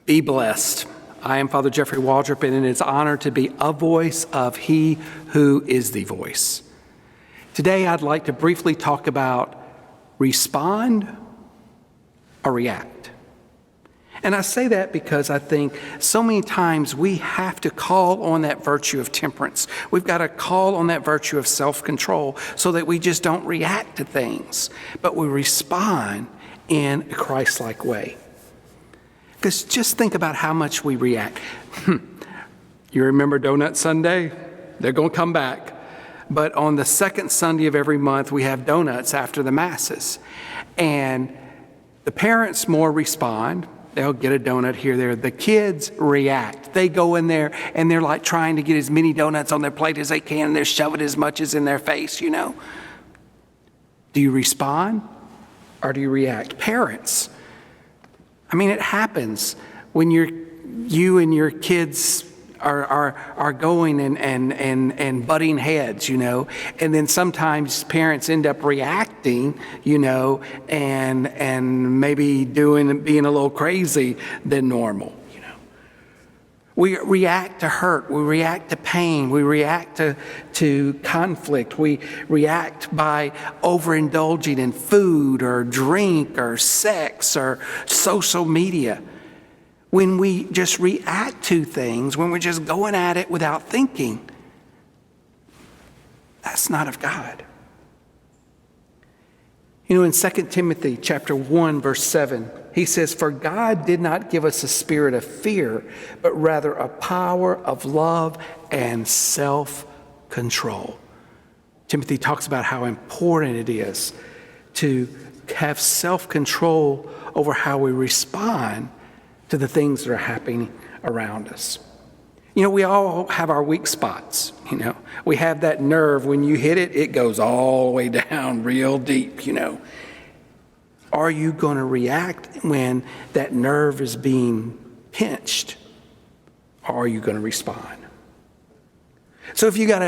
Be blessed. I am Father Jeffrey Waldrop, and it is an honor to be a voice of He who is the voice. Today, I'd like to briefly talk about respond or react. And I say that because I think so many times we have to call on that virtue of temperance. We've got to call on that virtue of self-control so that we just don't react to things, but we respond in a Christ-like way. Because just think about how much we react. You remember Donut Sunday? They're going to come back. But on the second Sunday of every month, we have donuts after the masses. And the parents more respond. They'll get a donut here, there. The kids react. They go in there and they're like trying to get as many donuts on their plate as they can. And they're shoving as much as in their face, you know. Do you respond or do you react? Parents. I mean, it happens when you and your kids are going and butting heads, you know, and then sometimes parents end up reacting, you know, and maybe being a little crazy than normal, you know. We react to hurt, we react to pain, we react to conflict, we react by overindulging in food or drink or sex or social media. When we just react to things, when we're just going at it without thinking, that's not of God. You know, in 2 Timothy chapter 1, verse 7, he says, "For God did not give us a spirit of fear, but rather a power of love and self-control." Timothy talks about how important it is to have self-control over how we respond to the things that are happening around us. You know, we all have our weak spots, you know. We have that nerve, when you hit it, it goes all the way down real deep, you know. Are you going to react when that nerve is being pinched? Or are you going to respond? So if you got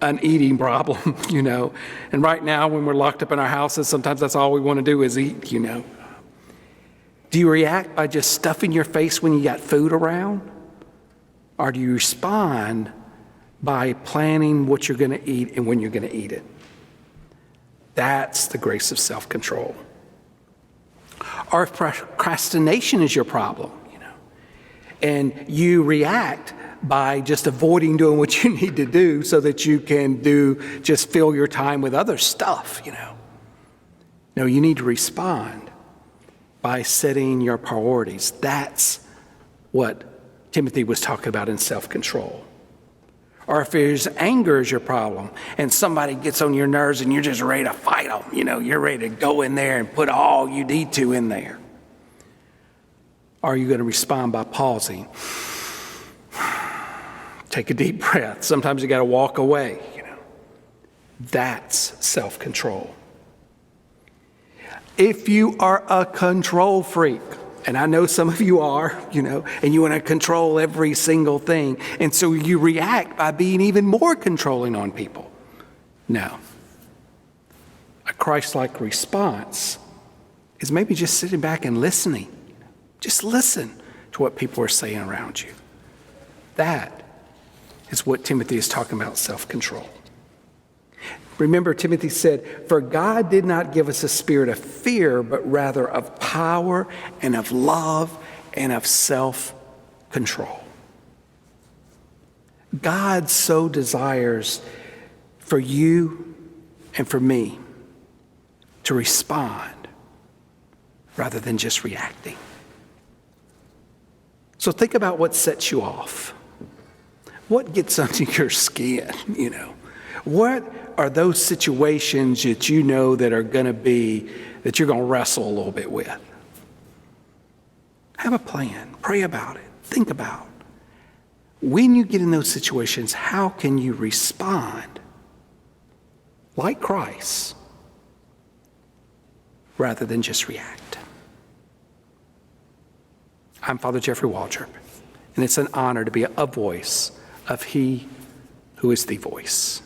an eating problem, you know, and right now when we're locked up in our houses, sometimes that's all we want to do is eat, you know. Do you react by just stuffing your face when you got food around? Or do you respond by planning what you're going to eat and when you're going to eat it? That's the grace of self-control. Or if procrastination is your problem, you know, and you react by just avoiding doing what you need to do so that you can just fill your time with other stuff, you know. No, you need to respond by setting your priorities. That's what Timothy was talking about in self-control. Or if there's anger is your problem and somebody gets on your nerves and you're just ready to fight them, you know, you're ready to go in there and put all you need to in there. Are you going to respond by pausing? Take a deep breath. Sometimes you got to walk away, you know. That's self-control. If you are a control freak, and I know some of you are, you know, and you want to control every single thing, and so you react by being even more controlling on people. No. A Christ-like response is maybe just sitting back and listening. Just listen to what people are saying around you. That is what Timothy is talking about, self-control. Remember, Timothy said, "For God did not give us a spirit of fear, but rather of power and of love and of self-control." God so desires for you and for me to respond rather than just reacting. So think about what sets you off. What gets under your skin, you know? What are those situations that you know that are going to be, that you're going to wrestle a little bit with? Have a plan. Pray about it. Think about it. When you get in those situations, how can you respond like Christ rather than just react? I'm Father Jeffrey Waldrop, and it's an honor to be a voice of He who is the voice.